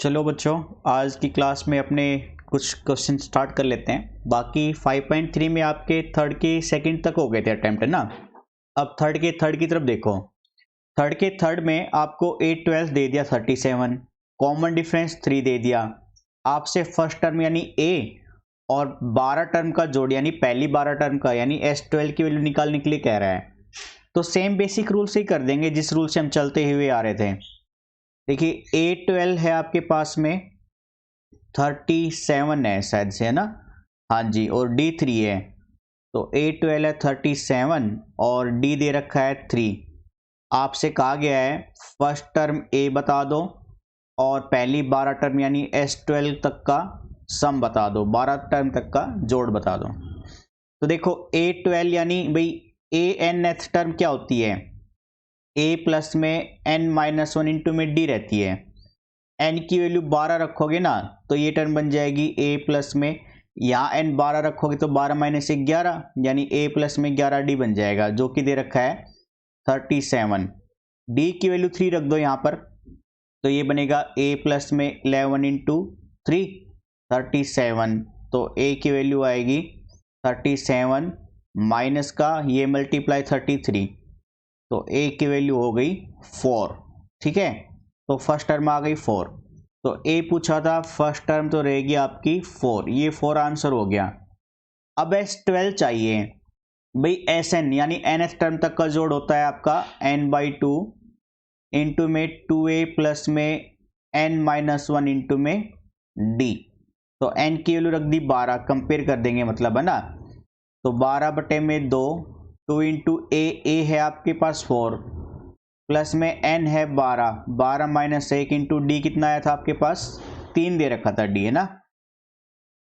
चलो बच्चों, आज की क्लास में अपने कुछ क्वेश्चन स्टार्ट कर लेते हैं। बाकी 5.3 में आपके थर्ड के सेकंड तक हो गए थे अटेम्प्ट, है ना। अब थर्ड की तरफ देखो। थर्ड में आपको 8/12 दे दिया 37, कॉमन डिफरेंस 3 दे दिया। आपसे फर्स्ट टर्म यानी ए और 12 टर्म का जोड़ यानी पहली 12 टर्म का यानी S12 की वैल्यू निकालने के लिए कह रहा है। तो सेम बेसिक रूल से ही कर देंगे जिस रूल से हम चलते हुए आ रहे थे। देखिए A12 है आपके पास में 37 है शायद से, है ना। हाँ जी, और D3 है, तो A12 है 37 और D दे रखा है 3। आपसे कहा गया है फर्स्ट टर्म A बता दो और पहली 12 टर्म यानी S12 तक का सम बता दो, 12 टर्म तक का जोड़ बता दो। तो देखो A12 यानी भाई ANth टर्म क्या होती है, A प्लस में n-1 इंटू में D रहती है। n की वैल्यू 12 रखोगे ना तो ये टर्म बन जाएगी A प्लस में, यहाँ n 12 रखोगे तो 12 माइनस 1 11 यानी A प्लस में 11D बन जाएगा, जो कि दे रखा है 37। D की वैल्यू 3 रख दो यहाँ पर, तो ये बनेगा A प्लस में 11 इंटू 3 37। तो A की वैल्यू आएगी 37 माइनस का ये मल्टीप्लाई 33, तो A की वैल्यू हो गई 4। ठीक है, तो फर्स्ट टर्म आ गई 4। तो A पूछा था, फर्स्ट टर्म तो रहेगी आपकी 4, ये 4 आंसर हो गया। अब S12 चाहिए भाई, Sn यानी nth टर्म तक का जोड़ होता है आपका n/2 इंटू में 2A प्लस में n-1 इंटू में D। तो n की वैल्यू रख दी 12, कंपेयर कर देंगे मतलब, है ना। तो 12/2, 2 इंटू A है आपके पास 4 प्लस में n है 12, 12 माइनस 1 इंटू डी कितना आया था आपके पास, 3 दे रखा था डी, है ना।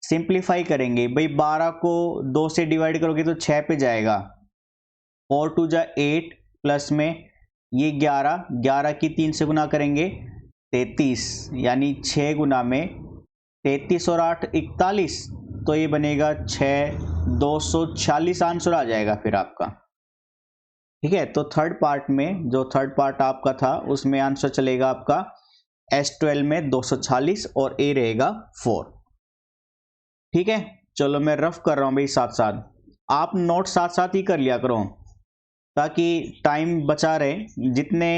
सिंप्लीफाई करेंगे भाई, 12 को 2 से डिवाइड करोगे तो 6 पे जाएगा, 4 2 जा 8 प्लस में ये 11, 11 की 3 से गुना करेंगे 33, यानी 6 गुना में 33 और 8 41, तो ये बनेगा 6 240 आंसर आ जाएगा फिर आपका। ठीक है, तो थर्ड पार्ट में, जो थर्ड पार्ट आपका था उसमें आंसर चलेगा आपका S12 में 240 और A रहेगा 4। ठीक है, चलो मैं रफ कर रहा हूं भाई, साथ साथ आप नोट साथ साथ ही कर लिया करो ताकि टाइम बचा रहे। जितने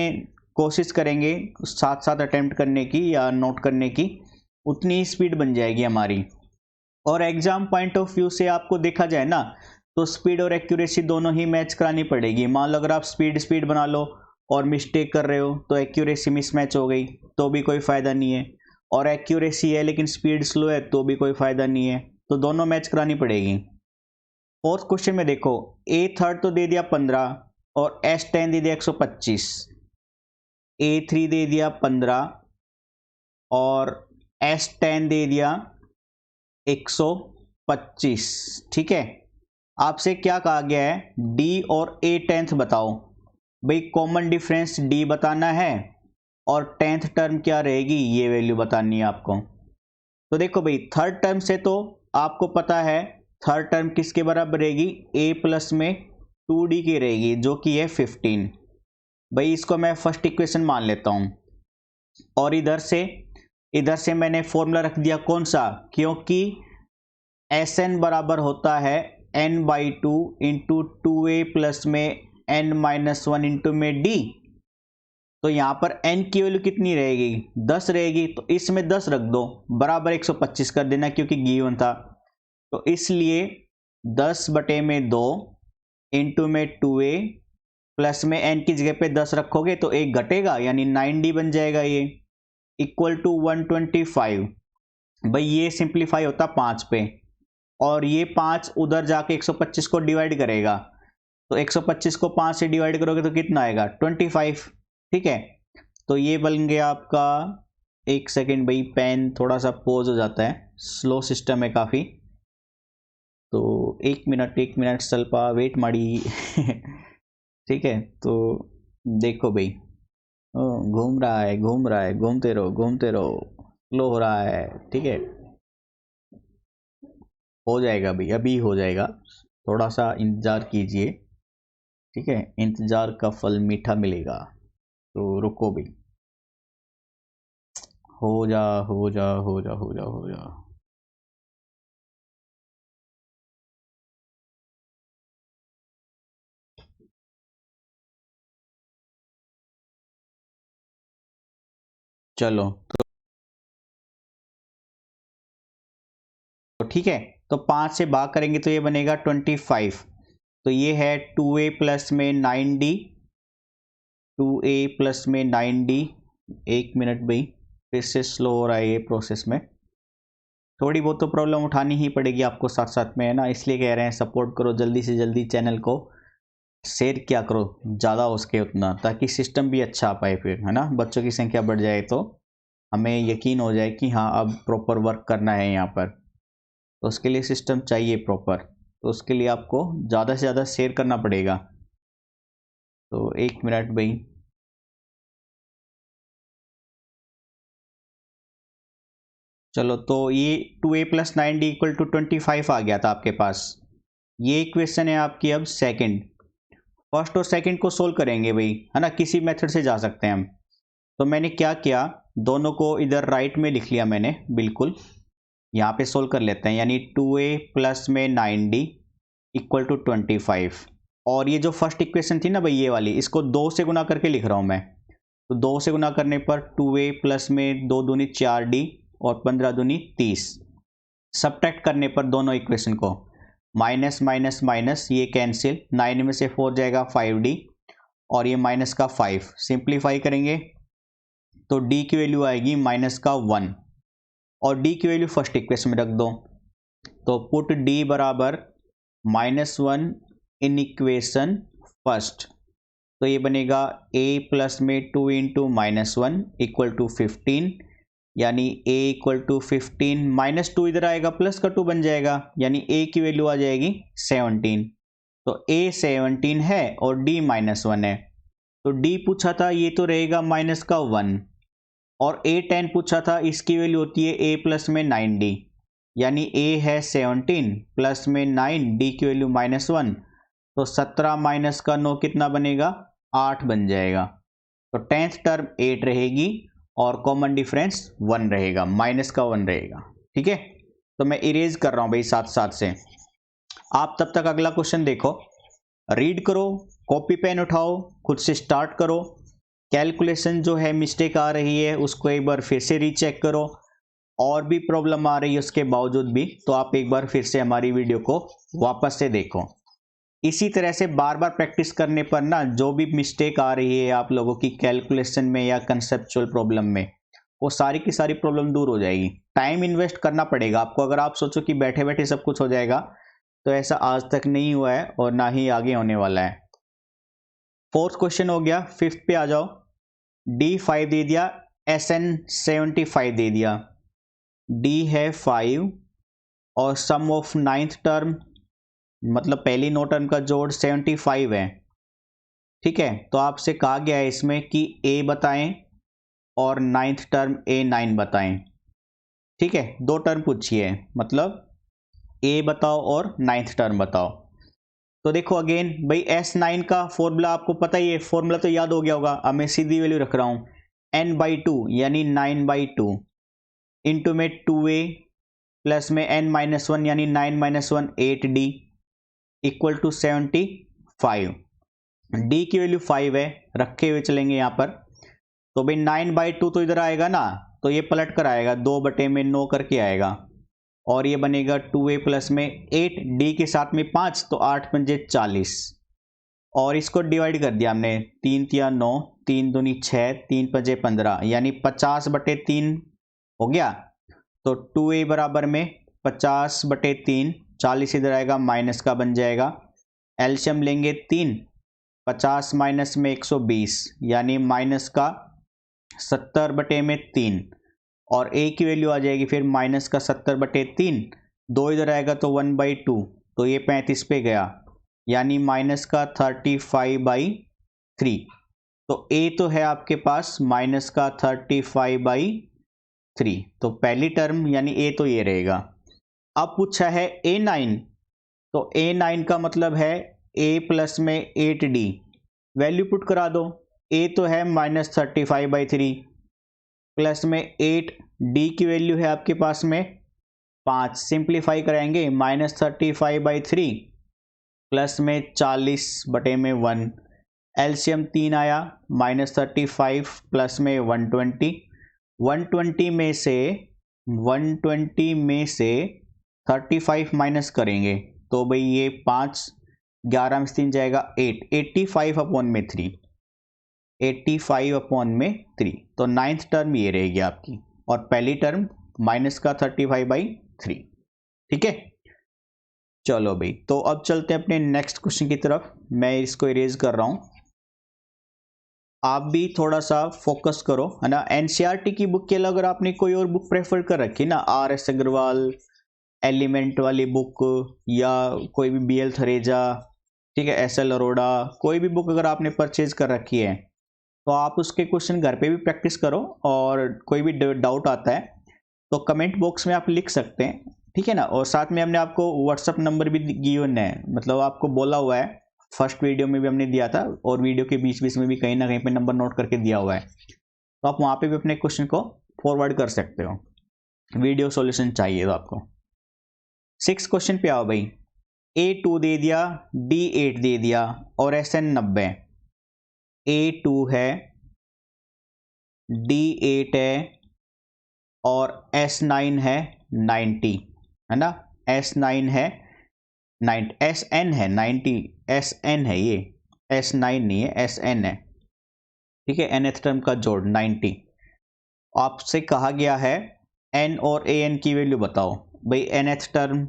कोशिश करेंगे साथ साथ अटेम्प्ट करने की या नोट करने की, उतनी स्पीड बन जाएगी हमारी। और एग्जाम पॉइंट ऑफ व्यू से आपको देखा जाए ना, तो स्पीड और एक्यूरेसी दोनों ही मैच करानी पड़ेगी। मान लो अगर आप स्पीड बना लो और मिस्टेक कर रहे हो तो एक्यूरेसी मिसमैच हो गई, तो भी कोई फ़ायदा नहीं है। और एक्यूरेसी है लेकिन स्पीड स्लो है, तो भी कोई फ़ायदा नहीं है। तो दोनों मैच करानी पड़ेगी। फोर्थ क्वेश्चन में देखो, A3 तो दे दिया 15 और S10 दे दिया 125, A3 दे दिया 15 और S10 दे दिया 125। ठीक है, आपसे क्या कहा गया है, D और A 10th बताओ। भाई कॉमन डिफरेंस D बताना है और 10th टर्म क्या रहेगी ये वैल्यू बतानी है आपको। तो देखो भाई, थर्ड टर्म से तो आपको पता है थर्ड टर्म किसके बराबर रहेगी, A प्लस में 2D की रहेगी, जो कि है 15। भाई इसको मैं फर्स्ट इक्वेशन मान लेता हूं और इधर से मैंने फॉर्मूला रख दिया कौन सा, क्योंकि Sn बराबर होता है n/2 इंटू 2A प्लस में n-1 इंटू में D। तो यहां पर n की वैल्यू कितनी रहेगी, 10 रहेगी, तो इसमें 10 रख दो, बराबर 125 कर देना क्योंकि गिवन था। तो इसलिए 10/2 इंटू में 2A प्लस में n की जगह पे 10 रखोगे तो एक घटेगा यानी 9D बन जाएगा, ये इक्वल टू 125। भाई ये सिंप्लीफाई होता 5 पे और ये 5 उधर जाके 125 को डिवाइड करेगा, तो 125 को 5 से डिवाइड करोगे तो कितना आएगा, 25। ठीक है, तो ये बन गया आपका, एक सेकेंड भाई पेन थोड़ा सा पॉज हो जाता है, स्लो सिस्टम है काफ़ी, तो एक मिनट ಸ್ವಲ್ಪ वेट माड़ी। ठीक है, तो देखो भाई, घूम रहा है, घूमते रहो, स्लो हो रहा है। ठीक है, हो जाएगा भाई, अभी हो जाएगा, थोड़ा सा इंतज़ार कीजिए। ठीक है, इंतज़ार का फल मीठा मिलेगा, तो रुको भाई, हो जा हो जा हो जा हो जा हो जा। चलो तो ठीक है, तो 5 से भाग करेंगे तो ये बनेगा 25। तो ये है 2a प्लस में 9d, 2a प्लस में 9d। एक मिनट भाई, फिर से स्लो हो रहा है ये प्रोसेस में, थोड़ी बहुत तो प्रॉब्लम उठानी ही पड़ेगी आपको साथ साथ में, है ना। इसलिए कह रहे हैं सपोर्ट करो जल्दी से जल्दी, चैनल को शेयर क्या करो ज़्यादा हो सके उतना, ताकि सिस्टम भी अच्छा आ पाए फिर, है ना। बच्चों की संख्या बढ़ जाए तो हमें यकीन हो जाए कि हाँ अब प्रॉपर वर्क करना है यहाँ पर। तो उसके लिए सिस्टम चाहिए प्रॉपर, तो उसके लिए आपको ज़्यादा से ज़्यादा शेयर करना पड़ेगा। तो एक मिनट भाई, चलो तो ये 2a plus 9d equal to 25 आ गया था आपके पास। ये इक्वेशन है आपकी अब सेकंड। फर्स्ट और सेकंड को सोल्व करेंगे भाई, है ना, किसी मेथड से जा सकते हैं हम। तो मैंने क्या किया, दोनों को इधर राइट में लिख लिया मैंने, बिल्कुल यहाँ पे सोल्व कर लेते हैं। यानी 2a प्लस में 9d इक्वल टू 25। और ये जो फर्स्ट इक्वेशन थी ना भाई ये वाली, इसको 2 से गुना करके लिख रहा हूँ मैं। तो 2 से गुना करने पर 2a प्लस में 2 दूनी 4d और 15 दूनी 30। सब्ट्रैक्ट करने पर दोनों इक्वेशन को माइनस माइनस माइनस ये कैंसिल, 9 में से 4 जाएगा 5d और ये माइनस का 5। सिंप्लीफाई करेंगे तो d की वैल्यू आएगी माइनस का 1 और d की वैल्यू फर्स्ट इक्वेशन में रख दो। तो पुट d बराबर -1 इन इक्वेशन फर्स्ट। तो ये बनेगा a प्लस में 2 इंटू -1 इक्वल टू 15, यानी a इक्वल टू 15 -2 इधर आएगा प्लस का 2 बन जाएगा, यानी a की वैल्यू आ जाएगी 17। तो a 17 है और d -1 है। तो d पूछा था ये तो रहेगा माइनस का 1 और a 10 पूछा था, इसकी वैल्यू होती है a प्लस में 9d, यानी a है 17 प्लस में 9, d की वैल्यू -1। तो 17 माइनस का 9 कितना बनेगा, 8 बन जाएगा। तो 10th टर्म 8 रहेगी और कॉमन डिफरेंस 1 रहेगा, माइनस का 1 रहेगा। ठीक है, तो मैं इरेज कर रहा हूं भाई साथ साथ से। आप तब तक अगला क्वेश्चन देखो, रीड करो, कॉपी पेन उठाओ, खुद से स्टार्ट करो। कैलकुलेशन जो है मिस्टेक आ रही है उसको एक बार फिर से रीचेक करो, और भी प्रॉब्लम आ रही है उसके बावजूद भी तो आप एक बार फिर से हमारी वीडियो को वापस से देखो। इसी तरह से बार बार प्रैक्टिस करने पर ना जो भी मिस्टेक आ रही है आप लोगों की कैलकुलेशन में या कंसेप्चुअल प्रॉब्लम में, वो सारी की सारी प्रॉब्लम दूर हो जाएगी। टाइम इन्वेस्ट करना पड़ेगा आपको। अगर आप सोचो कि बैठे बैठे सब कुछ हो जाएगा, तो ऐसा आज तक नहीं हुआ है और ना ही आगे होने वाला है। फोर्थ क्वेश्चन हो गया, फिफ्थ पे आ जाओ। D5 दे दिया, SN 75 दे दिया, D है 5 और सम ऑफ नाइन्थ टर्म मतलब पहली नो टर्म का जोड़ 75 है। ठीक है, तो आपसे कहा गया है इसमें कि A बताएं और नाइन्थ टर्म A9 बताएं। ठीक है, दो टर्म पूछी है, मतलब A बताओ और नाइन्थ टर्म बताओ। तो देखो अगेन भाई S9 का फॉर्मूला आपको पता ही है, फॉर्मूला तो याद हो गया होगा। अब मैं सीधी वैल्यू रख रहा हूं, n/2 यानी 9/2 इंटू में 2a प्लस में n-1 यानी 9-1 8d इक्वल टू 75। d की वैल्यू 5 है, रखे हुए चलेंगे यहाँ पर। तो भाई 9/2 तो इधर आएगा ना, तो ये पलट कर आएगा, 2/9 करके आएगा और ये बनेगा 2a प्लस में 8, d के साथ में 5 तो 8 पंजे 40 और इसको डिवाइड कर दिया हमने, 3 तिया 9, 3 दूनी 6, 3 पंजे 15 यानी 50/3 हो गया। तो 2a बराबर में 50/3, 40 इधर आएगा माइनस का बन जाएगा। एलसीएम लेंगे 3, 50 माइनस में 120 यानी माइनस का 70/3 और a की वैल्यू आ जाएगी फिर माइनस का 70/3, 2 इधर आएगा तो 1/2 तो ये 35 पे गया यानी माइनस का 35/3। तो a तो है आपके पास माइनस का 35/3, तो पहली टर्म यानी a तो ये रहेगा। अब पूछा है A9, तो A9 का मतलब है a प्लस में 8d, वैल्यू पुट करा दो। a तो है -35/3 प्लस में 8, डी की वैल्यू है आपके पास में 5, सिंप्लीफाई कराएंगे -35/3 प्लस में 40/1, एलसीएम 3 आया -35 प्लस में 120, 120 में से 35 माइनस करेंगे तो भाई ये 5, 11 में 3 जाएगा 8, 85/3, 85/3। तो 9th टर्म ये रहेगी आपकी और पहली टर्म माइनस का 35/3। ठीक है, चलो भाई, तो अब चलते हैं अपने नेक्स्ट क्वेश्चन की तरफ। मैं इसको इरेज कर रहा हूं, आप भी थोड़ा सा फोकस करो, है ना। एनसीईआरटी की बुक के अलावा अगर आपने कोई और बुक प्रेफर कर रखी ना, आर.एस. अग्रवाल एलिमेंट वाली बुक या कोई भी बी.एल. थरेजा, ठीक है, एस.एल. अरोड़ा, कोई भी बुक अगर आपने परचेज कर रखी है तो आप उसके क्वेश्चन घर पे भी प्रैक्टिस करो, और कोई भी डाउट आता है तो कमेंट बॉक्स में आप लिख सकते हैं, ठीक है ना। और साथ में हमने आपको व्हाट्सअप नंबर भी गिवन है, मतलब आपको बोला हुआ है, फर्स्ट वीडियो में भी हमने दिया था और वीडियो के बीच बीच में भी कहीं ना कहीं पे नंबर नोट करके दिया हुआ है, तो आप वहाँ पे भी अपने क्वेश्चन को फॉरवर्ड कर सकते हो, वीडियो सॉल्यूशन चाहिए तो आपको। 6 क्वेश्चन पे आओ भाई। A2 दे दिया, D8 दे दिया और SN 90। A2 है, D8 है और S9 है 90, है ना। S9 है 90, SN है 90, SN है ये, S9 नहीं है, SN है, ठीक है। nth टर्म का जोड़ 90। आपसे कहा गया है N और AN की वैल्यू बताओ भाई। nth टर्म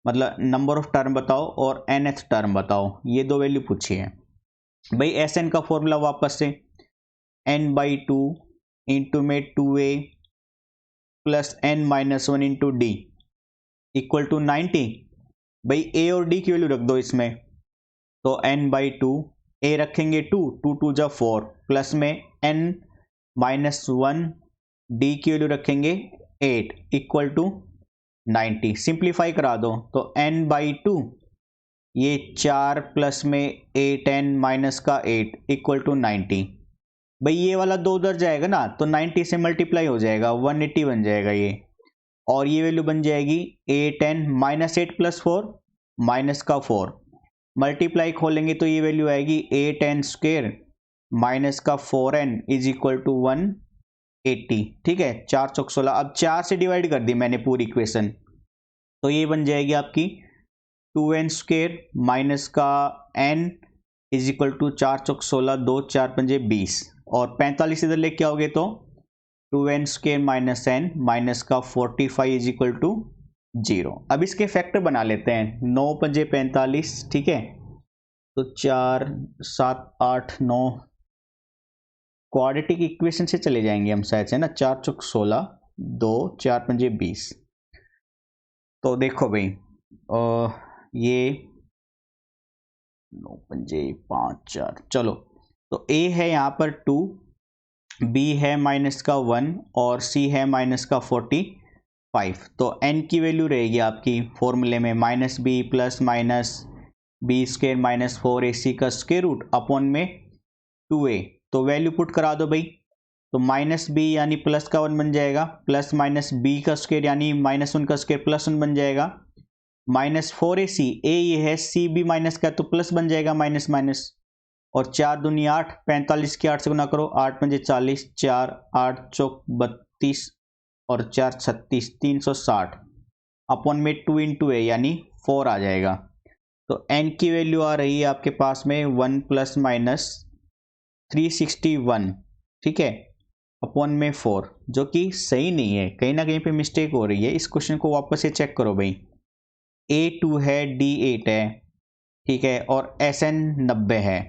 मतलब नंबर ऑफ टर्म बताओ और nth टर्म बताओ, ये दो वैल्यू पूछी है भाई। SN का फॉर्मूला वापस से n/2 इंटू में 2a plus n-1 into d equal to 90। भाई a और d की वैल्यू रख दो इसमें, तो n/2, a रखेंगे 2, 2 2 जा 4 प्लस में n-1, d की वैल्यू रखेंगे 8 इक्वल टू 90। सिंप्लीफाई करा दो तो n/2 ये 4 प्लस में 8n माइनस का 8 इक्वल टू 90। भाई ये वाला 2 उधर जाएगा ना तो 90 से मल्टीप्लाई हो जाएगा, 180 बन जाएगा ये, और ये वैल्यू बन जाएगी 8n माइनस 8 प्लस 4 माइनस का 4, मल्टीप्लाई खोलेंगे तो ये वैल्यू आएगी 8n स्क्वायर माइनस का 4n इज इक्वल टू 180। ठीक है, 4 चौक 16। अब 4 से डिवाइड कर दी मैंने पूरी इक्वेशन, तो ये बन जाएगी आपकी 2n स्क्वायर माइनस का n इज इक्वल टू 4 चौक 16, 2 4 पंजे 20, और 45 इधर लेके आओगे तो 2n square minus n minus का 45 इज इक्वल टू 0। अब इसके फैक्टर बना लेते हैं, 9 पंजे 45, ठीक है, तो 4 7 8 9, क्वाड्रेटिक इक्वेशन से चले जाएंगे हम शायद से ना। 4 चौक 16, 2 4 पंजे 20। तो देखो भाई, ये 9 पंजे 5 4, चलो, तो A है यहाँ पर 2, B है माइनस का 1 और C है माइनस का 45। तो N की वैल्यू रहेगी आपकी फॉर्मूले में -b plus minus b square minus 4ac का स्क्वायर रूट अपॉन में 2a। तो वैल्यू पुट करा दो भाई, तो -b यानी प्लस का 1 बन जाएगा, प्लस माइनस b का स्क्वायर यानी -1 का स्क्वायर प्लस 1 बन जाएगा, माइनस 4ac, a ये है, c भी माइनस का तो प्लस बन जाएगा माइनस माइनस, और 4 दूनी 8, 45 की 8 से गुना करो, 8 पंजे 40, 4 8 चौक 32 और 4 36, 360 अपॉन में 2 इंटू ए यानी 4 आ जाएगा। तो n की वैल्यू आ रही है आपके पास में 1 प्लस माइनस 361, ठीक है, अपॉन में 4, जो कि सही नहीं है, कहीं ना कहीं पे मिस्टेक हो रही है। इस क्वेश्चन को वापस से चेक करो भाई। A2 है, D8 है, ठीक है, और SN 90 है,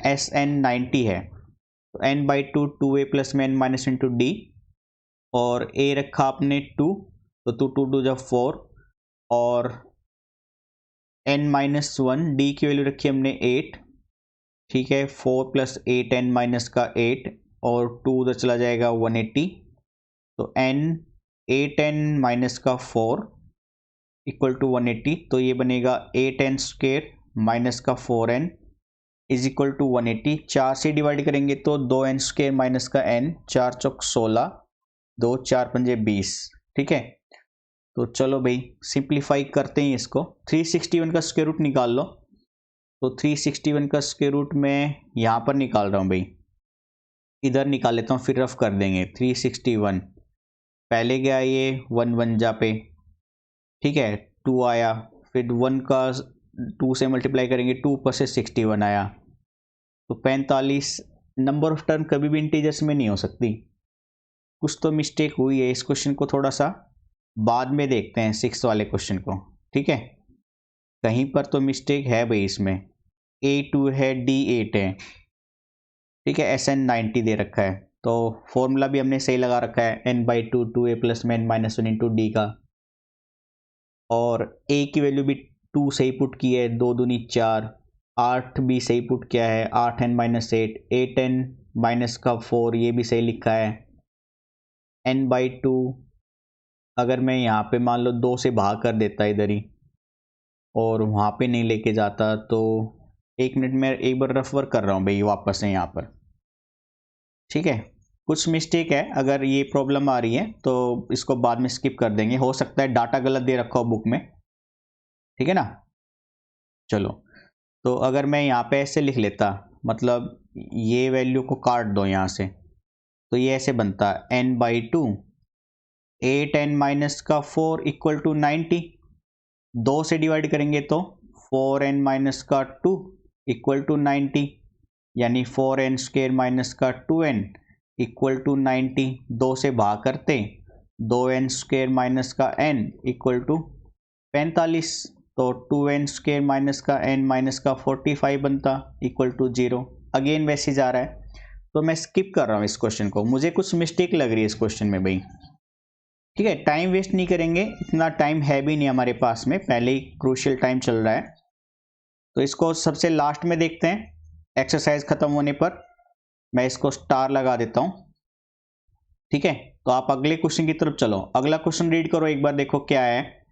SN 90 है, तो n/2 2a प्लस में n माइनस इंटू डी, और a रखा आपने 2, तो 2 2 2 जा 4, और n-1, d की वैल्यू रखी हमने 8, ठीक है, 4 प्लस 8 n माइनस का 8, और 2 उधर चला जाएगा 180, तो n 8n माइनस का 4 इक्वल टू 180, तो ये बनेगा 8n स्क्वायर माइनस का 4n इज इक्वल टू 180। 4 से डिवाइड करेंगे तो 2n² माइनस का n, 4 चौक 16, 2 4 पंजे 20। ठीक है, तो चलो भाई सिंप्लीफाई करते हैं इसको। 361 का स्क्वायर रूट निकाल लो। तो 361 का स्क्वायर रूट मैं यहाँ पर निकाल रहा हूँ भाई, इधर निकाल लेता हूँ फिर रफ कर देंगे। 361 पहले गया ये 1 1 जा पे, ठीक है, 2 आया, फिर 1 का 2 से मल्टीप्लाई करेंगे, 2 पर से 61 आया, तो 45। नंबर ऑफ टर्म कभी भी इंटीजर्स में नहीं हो सकती, कुछ तो मिस्टेक हुई है। इस क्वेश्चन को थोड़ा सा बाद में देखते हैं, 6 वाले क्वेश्चन को। ठीक है, कहीं पर तो मिस्टेक है भाई इसमें। A2 है, D8 है, ठीक है, SN 90 दे रखा है, तो फॉर्मूला भी हमने सही लगा रखा है, n/2 2a प्लस में n-1 इंटू डी का, और a की वैल्यू भी 2 सही पुट की है, 2 दूनी 4, 8 भी सही पुट किया है, 8n-8, 8n माइनस का 4 ये भी सही लिखा है, n/2 अगर मैं यहाँ पे मान लो 2 से भाग कर देता इधर ही और वहाँ पे नहीं लेके जाता, तो 1 मिनट में एक बार रफ वर्क कर रहा हूँ भाई वापस से यहाँ पर। ठीक है, कुछ मिस्टेक है, अगर ये प्रॉब्लम आ रही है तो इसको बाद में स्किप कर देंगे, हो सकता है डाटा गलत दे रखा हो बुक में। ठीक है ना, चलो, तो अगर मैं यहाँ पे ऐसे लिख लेता, मतलब ये वैल्यू को काट दो यहाँ से, तो ये ऐसे बनता n/2 8n माइनस का 4 इक्वल टू 90। 2 से डिवाइड करेंगे तो 4n माइनस का 2 इक्वल टू 90, यानी 4n² माइनस का 2n इक्वल टू 90। 2 से भाग करते 2n² माइनस का n इक्वल टू 45, तो 2n² माइनस का n माइनस का 45 बनता इक्वल टू 0। अगेन वैसे जा रहा है, तो मैं स्किप कर रहा हूँ इस क्वेश्चन को, मुझे कुछ मिस्टेक लग रही है इस क्वेश्चन में भाई। ठीक है, टाइम वेस्ट नहीं करेंगे, इतना टाइम है भी नहीं हमारे पास में, पहले ही क्रूशियल टाइम चल रहा है, तो इसको सबसे लास्ट में देखते हैं। एक्सरसाइज खत्म होने पर मैं इसको स्टार लगा देता हूं। ठीक है, तो आप अगले क्वेश्चन की तरफ चलो, अगला क्वेश्चन रीड करो एक बार, देखो क्या है,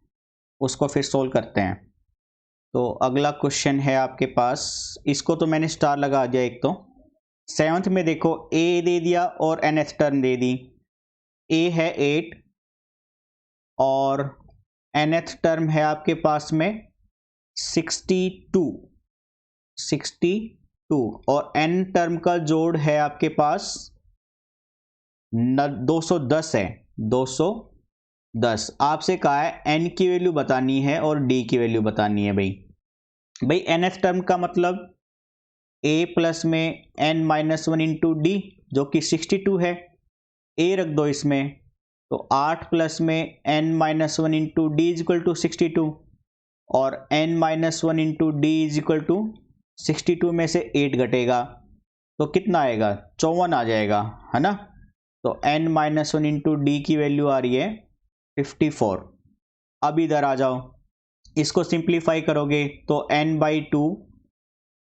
उसको फिर सोल्व करते हैं। तो अगला क्वेश्चन है आपके पास, इसको तो मैंने स्टार लगा दिया एक तो। 7th में देखो a दे दिया और nth term they the, a है 8 और nth टर्म है आपके पास में 62 और n टर्म का जोड़ है आपके पास 210 है, 210। आपसे कहा है n की वैल्यू बतानी है और d की वैल्यू बतानी है भाई nth टर्म का मतलब a प्लस में n-1 इंटू डी जो कि 62 है, a रख दो इसमें, तो 8 प्लस में n-1 into d is equal to 62, और n-1 into d is equal to 62 में से 8 घटेगा तो कितना आएगा, 54 आ जाएगा, है ना। तो n-1 इंटू डी की वैल्यू आ रही है 54। अब इधर आ जाओ, इसको सिंप्लीफाई करोगे तो n/2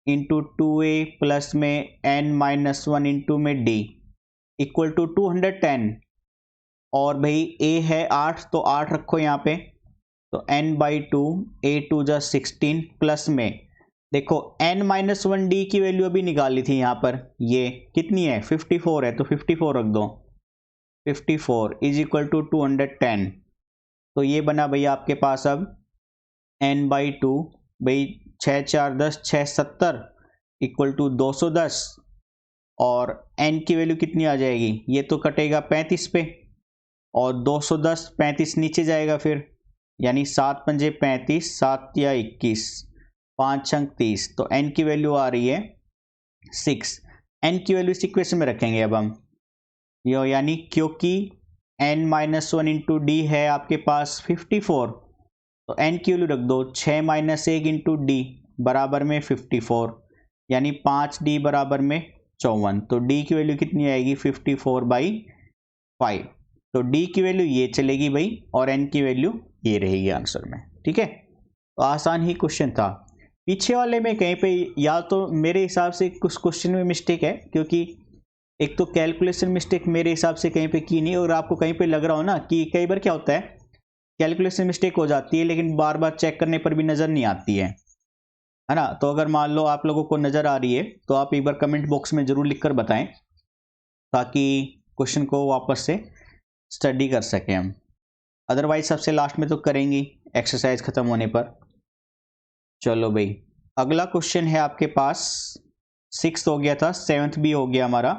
इंटू 2a प्लस में n-1 इंटू में d इक्वल टू 210, और भाई a है 8 तो 8 रखो यहाँ पे, तो n/2 a2 जा 16 प्लस में देखो n-1 d की वैल्यू अभी निकाली थी यहाँ पर, ये कितनी है 54 है, तो 54 रख दो, 54 इज इक्वल टू 210। तो ये बना भैया आपके पास अब n/2, भाई 6 4 10 6 70 इक्वल टू 210, और n की वैल्यू कितनी आ जाएगी, ये तो कटेगा 35 पे, और 210 35 नीचे जाएगा फिर, यानी 7 पंजे 35, 7 या 21, 5 अंक 30, तो n की वैल्यू आ रही है 6। n की वैल्यू इस इक्वेशन में रखेंगे अब हम, यो यानी क्योंकि n-1 इंटू डी है आपके पास 54, तो n की वैल्यू रख दो 6 - 1 इंटू डी बराबर में 54, यानी 5d बराबर में 54, तो d की वैल्यू कितनी आएगी 54/5, तो d की वैल्यू ये चलेगी भाई और n की वैल्यू ये रहेगी आंसर में। ठीक है, तो आसान ही क्वेश्चन था। पीछे वाले में कहीं पे या तो मेरे हिसाब से कुछ क्वेश्चन में मिस्टेक है, क्योंकि एक तो कैलकुलेशन मिस्टेक मेरे हिसाब से कहीं पे की नहीं, और आपको कहीं पे लग रहा हो ना कि कई बार क्या होता है कैलकुलेशन मिस्टेक हो जाती है लेकिन बार बार चेक करने पर भी नज़र नहीं आती है, है ना। तो अगर मान लो आप लोगों को नज़र आ रही है तो आप एक बार कमेंट बॉक्स में ज़रूर लिखकर बताएं, ताकि क्वेश्चन को वापस से स्टडी कर सकें हम। अदरवाइज सबसे लास्ट में तो करेंगी एक्सरसाइज ख़त्म होने पर। चलो भाई, अगला क्वेश्चन है आपके पास, 6th हो गया था, 7th भी हो गया हमारा।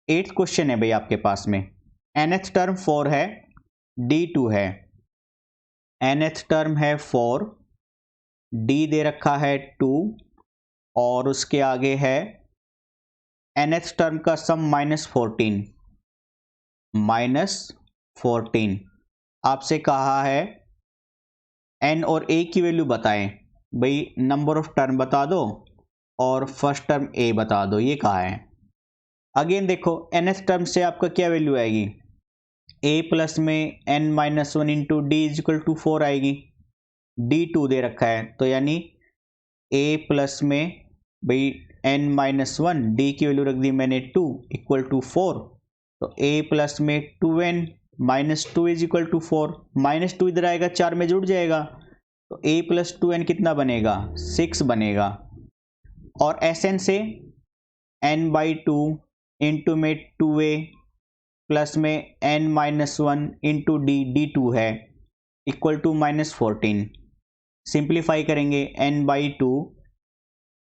8th क्वेश्चन है भाई आपके पास में। nth टर्म 4 है, d2 है। nth टर्म है 4, d दे रखा है 2, और उसके आगे है nth टर्म का सम -14। -14 आपसे कहा है n और a की वैल्यू बताएं। भाई नंबर ऑफ टर्म बता दो और फर्स्ट टर्म a बता दो, ये कहा है। अगेन देखो, nth टर्म से आपका क्या वैल्यू आएगी, a प्लस में n-1 into d is equal to 4 आएगी। d2 दे रखा है, तो यानी a प्लस में भाई n-1, d की वैल्यू रख दी मैंने 2 इक्वल टू 4, तो a प्लस में 2n -2 इज इक्वल टू 4। -2 इधर आएगा, 4 में जुड़ जाएगा, तो a प्लस 2n कितना बनेगा, 6 बनेगा। और Sn से n/2 इंटू में 2a प्लस में n-1 इंटू d2 है इक्वल टू -14। सिंप्लीफाई करेंगे, n/2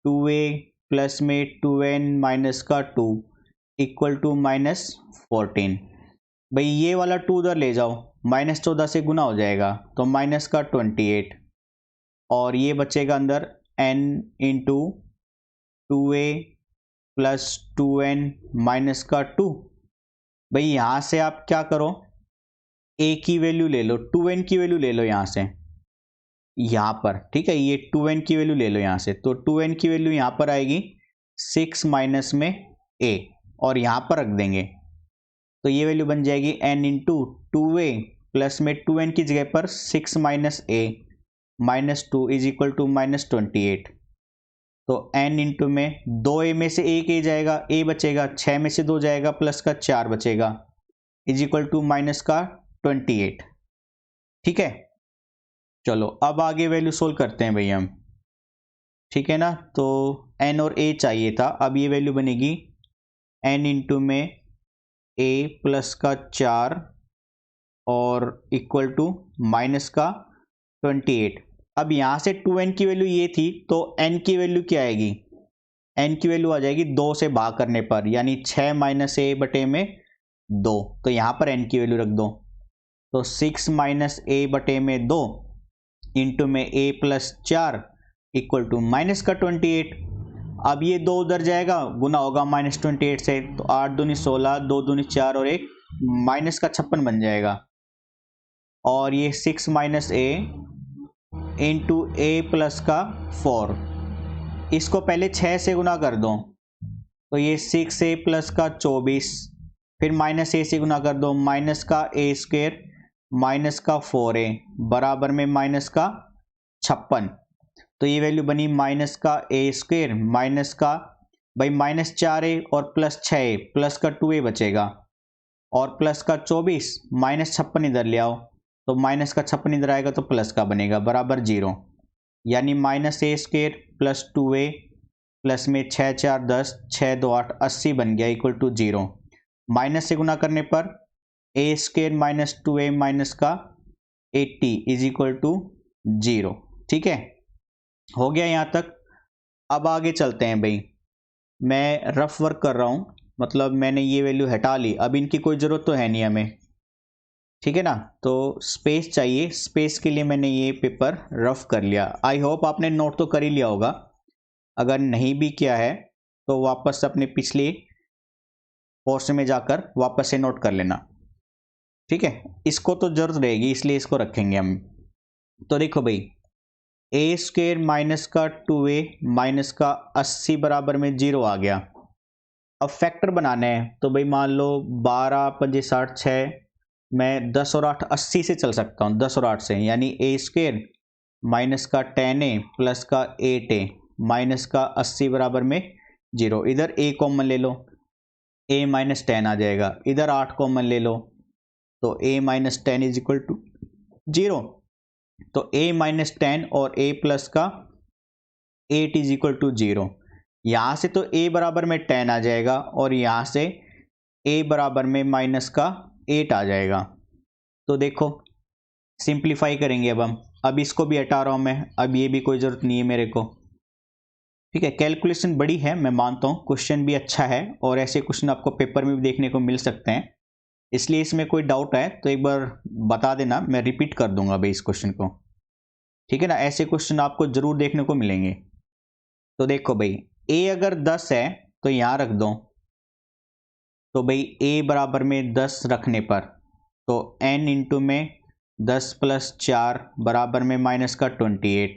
2a प्लस में 2n माइनस का 2 इक्वल टू -14। भाई ये वाला 2 उधर ले जाओ, -14 से गुना हो जाएगा, तो -28, और ये बचेगा अंदर n into 2a plus 2n minus का 2। भाई यहाँ से आप क्या करो, a की वैल्यू ले लो, 2n की वैल्यू ले लो यहाँ से, यहाँ पर, ठीक है, ये 2n की वैल्यू ले लो यहाँ से, तो 2n की वैल्यू यहाँ पर आएगी 6 माइनस में a, और यहाँ पर रख देंगे, तो ये वैल्यू बन जाएगी n इंटू 2a प्लस में 2n की जगह पर 6 minus a -2 is equal to -28। तो n इंटू में 2a में से 1 a जाएगा, a बचेगा, 6 में से 2 जाएगा, प्लस का 4 बचेगा, इज इक्वल टू माइनस का 28। ठीक है, चलो अब आगे वैल्यू सोल्व करते हैं भाई हम, ठीक है ना। तो n और a चाहिए था, अब ये वैल्यू बनेगी n इंटू में a प्लस का 4 और इक्वल टू माइनस का 28। अब यहाँ से 2n की वैल्यू ये थी, तो n की वैल्यू क्या आएगी, n की वैल्यू आ जाएगी 2 से भाग करने पर, यानी 6 माइनस a बटे में 2, तो यहाँ पर n की वैल्यू रख दो, तो 6 माइनस a बटे में 2 इंटू में a plus 4 equal to minus का 28। अब ये 2 उधर जाएगा, गुना होगा -28 से, तो 8 दूनी 16, 2 दूनी 4 और 1 माइनस का 56 बन जाएगा। और ये 6 minus a into a plus का 4, इसको पहले 6 से गुना कर दो, तो ये 6a प्लस का 24, फिर माइनस a से गुना कर दो, माइनस का a स्क्वायर माइनस का 4a बराबर में माइनस का 56। तो ये वैल्यू बनी माइनस का a स्क्वायर माइनस का, भाई -4a और प्लस 6a प्लस का 2a बचेगा, और प्लस का 24 -56 इधर ले आओ, तो माइनस का 56 इधर आएगा, तो प्लस का बनेगा बराबर 0, यानी -a square plus 2a plus में 6 4 10, 6 2 8, 80 बन गया इक्वल टू 0। माइनस से गुना करने पर a square minus 2a minus का 80 इज इक्वल टू 0। ठीक है, हो गया यहाँ तक। अब आगे चलते हैं भाई, मैं रफ वर्क कर रहा हूँ, मतलब मैंने ये वैल्यू हटा ली, अब इनकी कोई ज़रूरत तो है नहीं हमें, ठीक है ना। तो स्पेस चाहिए, स्पेस के लिए मैंने ये पेपर रफ कर लिया। आई होप आपने नोट तो कर ही लिया होगा, अगर नहीं भी किया है तो वापस अपने पिछले पोर्शन में जाकर वापस से नोट कर लेना, ठीक है। इसको तो जरूरत रहेगी, इसलिए इसको रखेंगे हम। तो देखो भाई, a स्क्वेयर माइनस का 2a माइनस का 80 बराबर में 0 आ गया। अब फैक्टर बनाना है, तो भाई मान लो 12 5 60 6, मैं 10 और 8 80 से चल सकता हूँ, 10 और 8 से, यानी a स्क्वेयर माइनस का 10a प्लस का 8a माइनस का 80 बराबर में 0। इधर a कॉमन ले लो, a माइनस 10 आ जाएगा, इधर 8 कॉमन ले लो, तो a minus 10 is equal to 0। तो a माइनस 10 और a प्लस का 8 इज इक्वल टू 0। यहाँ से तो a बराबर में 10 आ जाएगा और यहाँ से a बराबर में माइनस का 8 आ जाएगा। तो देखो सिंप्लीफाई करेंगे अब हम। अब इसको भी हटा रहा हूँ मैं, अब ये भी कोई ज़रूरत नहीं है मेरे को। ठीक है, कैलकुलेशन बड़ी है मैं मानता हूँ, क्वेश्चन भी अच्छा है और ऐसे क्वेश्चन आपको पेपर में भी देखने को मिल सकते हैं, इसलिए इसमें कोई डाउट है तो एक बार बता देना, मैं रिपीट कर दूंगा भाई इस क्वेश्चन को। ठीक है ना, ऐसे क्वेश्चन आपको जरूर देखने को मिलेंगे। तो देखो भाई a अगर 10 है तो यहाँ रख दो, तो भाई a बराबर में 10 रखने पर तो n इंटू में 10 प्लस 4 बराबर में माइनस का 28,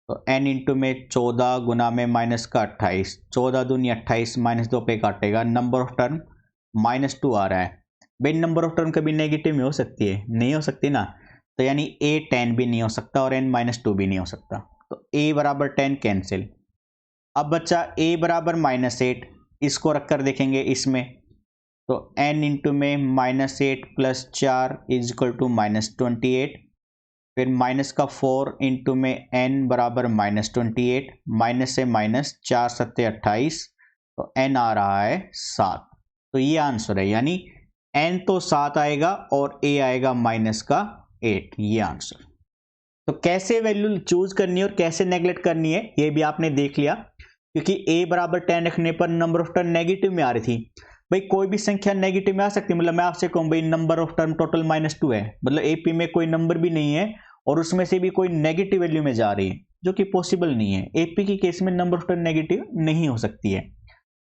तो n इंटू में 14 गुना में माइनस का 28, 14 दूनी 28 माइनस 2 पे काटेगा, नंबर ऑफ टर्म -2 आ रहा है। भाई नंबर ऑफ टर्म कभी नेगेटिव में हो सकती है? नहीं हो सकती ना, तो यानी a 10 भी नहीं हो सकता और n -2 भी नहीं हो सकता, तो a बराबर 10 कैंसिल। अब बच्चा a बराबर -8, इसको रखकर देखेंगे इसमें, तो n इंटू में -8 प्लस 4 इज इक्वल टू -28, फिर माइनस का 4 इंटू में n बराबर -28, माइनस से माइनस 4 सत्ते 28, तो n आ रहा है 7। तो ये आंसर है, यानी n तो 7 आएगा और a आएगा माइनस का 8, ये आंसर। तो कैसे वैल्यू चूज करनी है और कैसे नेगलेक्ट करनी है ये भी आपने देख लिया, क्योंकि a बराबर 10 रखने पर नंबर ऑफ टर्म नेगेटिव में आ रही थी। भाई कोई भी संख्या नेगेटिव में आ सकती है, मतलब मैं आपसे कहूँ भाई नंबर ऑफ टर्म टोटल -2 है, मतलब AP में कोई नंबर भी नहीं है और उसमें से भी कोई नेगेटिव वैल्यू में जा रही है, जो कि पॉसिबल नहीं है। AP की केस में नंबर ऑफ टर्म नेगेटिव नहीं हो सकती है,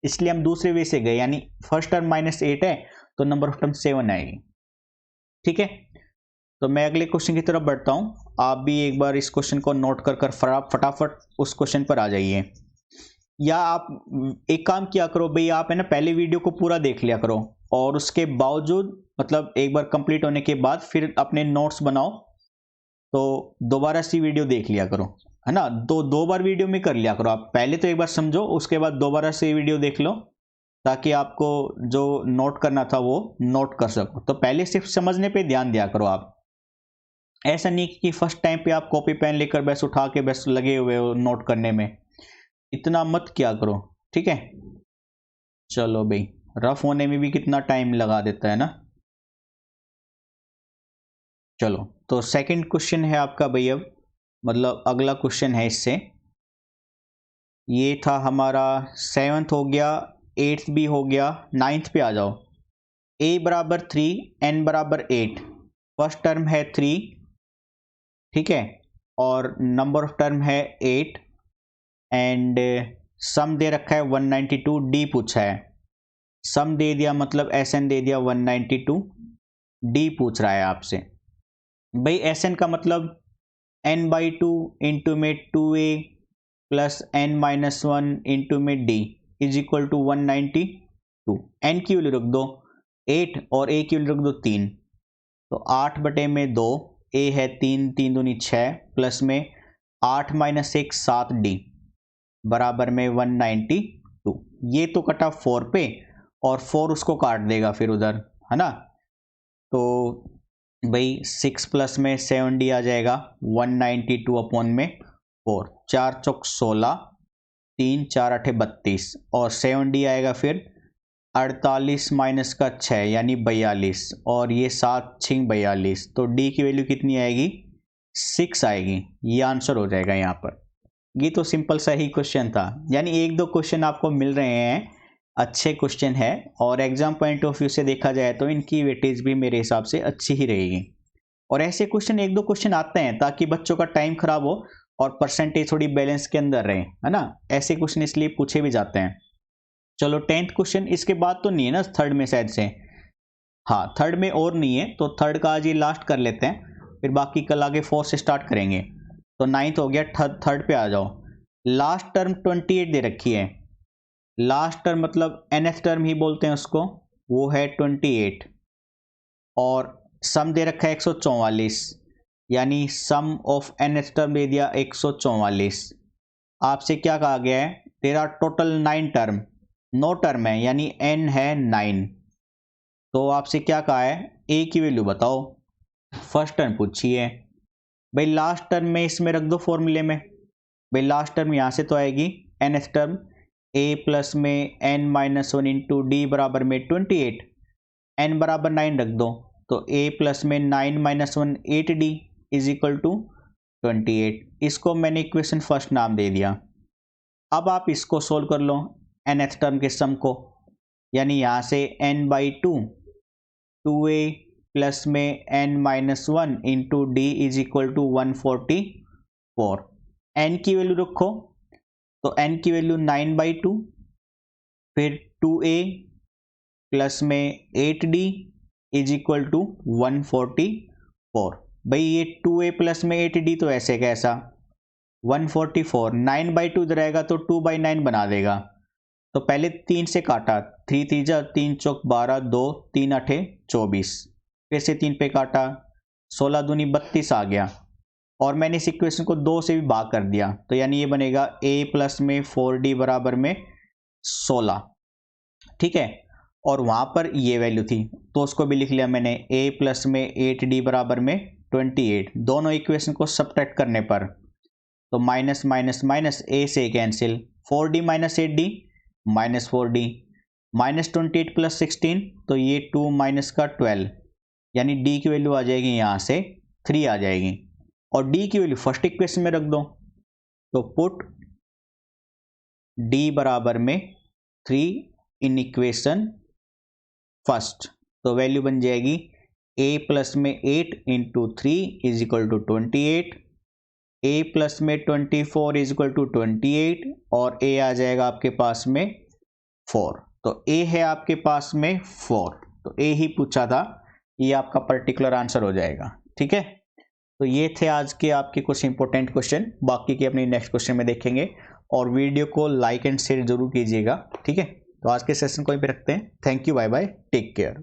इसलिए हम दूसरे वे से गए, यानी फर्स्ट टर्म -8 है तो नंबर ऑफ टर्म 7 आएगी। ठीक है, तो मैं अगले क्वेश्चन की तरफ बढ़ता हूं, आप भी एक बार इस क्वेश्चन को नोट कर फटाफट उस क्वेश्चन पर आ जाइए, या आप एक काम किया करो भाई, आप है ना पहले वीडियो को पूरा देख लिया करो और उसके बावजूद मतलब एक बार कंप्लीट होने के बाद फिर अपने नोट्स बनाओ, तो दोबारा सी वीडियो देख लिया करो, है ना। दो बार वीडियो में कर लिया करो, आप पहले तो एक बार समझो, उसके बाद दोबारा से वीडियो देख लो, ताकि आपको जो नोट करना था वो नोट कर सको। तो पहले सिर्फ समझने पे ध्यान दिया करो आप, ऐसा नहीं कि फर्स्ट टाइम पे आप कॉपी पेन लेकर बस उठा के बस लगे हुए हो नोट करने में, इतना मत किया करो। ठीक है, चलो भाई, रफ होने में भी कितना टाइम लगा देता है ना। चलो, तो सेकंड क्वेश्चन है आपका भाई, अब मतलब अगला क्वेश्चन है इससे, ये था हमारा 7th हो गया, 8th भी हो गया, 9th पे आ जाओ। a बराबर 3, n बराबर 8, फर्स्ट टर्म है 3, ठीक है, और नंबर ऑफ टर्म है 8 एंड सम दे रखा है 192, डी पूछा है, सम दे दिया मतलब एसएन दे दिया 192, डी पूछ रहा है आपसे। भाई एसएन का मतलब n/2 इंटू में 2a प्लस n-1 इंटू में d is equal to 192। n की वैल्यू रख दो 8 और a की वैल्यू रख दो 3, तो 8/2, a है 3, 3 दूनी 6 प्लस में 8 - 1 7d बराबर में 192। ये तो कटा 4 पे और 4 उसको काट देगा फिर उधर, है ना। तो भाई 6 प्लस में 7d आ जाएगा 192 अपॉन में 4, 4 चौक 16, 3 4 8 32 और 7d आएगा फिर 48 माइनस का 6 यानी 42 और ये 7 6 42, तो d की वैल्यू कितनी आएगी 6 आएगी, ये आंसर हो जाएगा यहाँ पर। ये तो सिंपल सा ही क्वेश्चन था, यानी एक दो क्वेश्चन आपको मिल रहे हैं, अच्छे क्वेश्चन है और एग्जाम पॉइंट ऑफ व्यू से देखा जाए तो इनकी वेटेज भी मेरे हिसाब से अच्छी ही रहेगी। और ऐसे क्वेश्चन एक दो क्वेश्चन आते हैं ताकि बच्चों का टाइम खराब हो और परसेंटेज थोड़ी बैलेंस के अंदर रहे, है ना, ऐसे क्वेश्चन इसलिए पूछे भी जाते हैं। चलो 10th क्वेश्चन, इसके बाद तो नहीं है ना थर्ड में शायद से, हाँ थर्ड में और नहीं है, तो थर्ड का आज ये लास्ट कर लेते हैं, फिर बाकी कल आगे 4 से स्टार्ट करेंगे। तो 9th हो गया, थर्ड पे आ जाओ। लास्ट टर्म 28 दे रखी है, लास्ट टर्म मतलब nth टर्म ही बोलते हैं उसको, वो है 28 और सम दे रखा है 144, यानी सम ऑफ nth टर्म दे दिया 144। आपसे क्या कहा गया है, तेरा टोटल 9 टर्म, 9 टर्म है यानी n है 9, तो आपसे क्या कहा है a की वैल्यू बताओ, फर्स्ट टर्म पूछी है। भाई लास्ट टर्म में इसमें रख दो फॉर्मूले में, भाई लास्ट टर्म यहाँ से तो आएगी, nth टर्म a प्लस में n-1 इंटू डी बराबर में 28, n बराबर 9 रख दो तो a प्लस में 9-1 8d इज इक्वल टू 28। इसको मैंने इक्वेशन फर्स्ट नाम दे दिया। अब आप इसको सोल्व कर लो nth टर्म के सम को, यानी यहाँ से n/2 2a प्लस में n-1 into d is equal to 144। n की वैल्यू रखो तो n की वैल्यू 9/2, फिर 2a प्लस में 8d इज इक्वल टू 144। भाई ये 2a प्लस में 8d तो ऐसे कैसा 144, 9/2 इधर रहेगा तो 2/9 बना देगा। तो पहले 3 से काटा, 3 3 3 चौक 12, 2 3 8 24, फिर से 3 पे काटा, 16 दूनी 32 आ गया, और मैंने इस इक्वेशन को 2 से भी भाग कर दिया, तो यानी ये बनेगा a प्लस में 4d बराबर में 16। ठीक है, और वहाँ पर ये वैल्यू थी तो उसको भी लिख लिया मैंने, a प्लस में 8d बराबर में 28। दोनों इक्वेशन को सब्ट्रैक्ट करने पर तो माइनस माइनस माइनस a से cancel, 4d minus 8d minus 4d, minus 28 plus 16 तो ये 2 माइनस का 12, यानी d की वैल्यू आ जाएगी यहाँ से 3 आ जाएगी, और d की वैल्यू फर्स्ट इक्वेशन में रख दो तो पुट d बराबर में 3 इन इक्वेशन फर्स्ट, तो वैल्यू बन जाएगी a प्लस में 8 into 3 is equal to 28, a plus में 24 इज इक्वल टू 28, और a आ जाएगा आपके पास में 4। तो a है आपके पास में 4, तो a ही पूछा था, ये आपका पर्टिकुलर आंसर हो जाएगा। ठीक है, तो ये थे आज के आपके कुछ इंपॉर्टेंट क्वेश्चन, बाकी के अपनी नेक्स्ट क्वेश्चन में देखेंगे, और वीडियो को लाइक एंड शेयर जरूर कीजिएगा। ठीक है, तो आज के सेशन को यहीं पे रखते हैं। Thank you, bye bye, take care.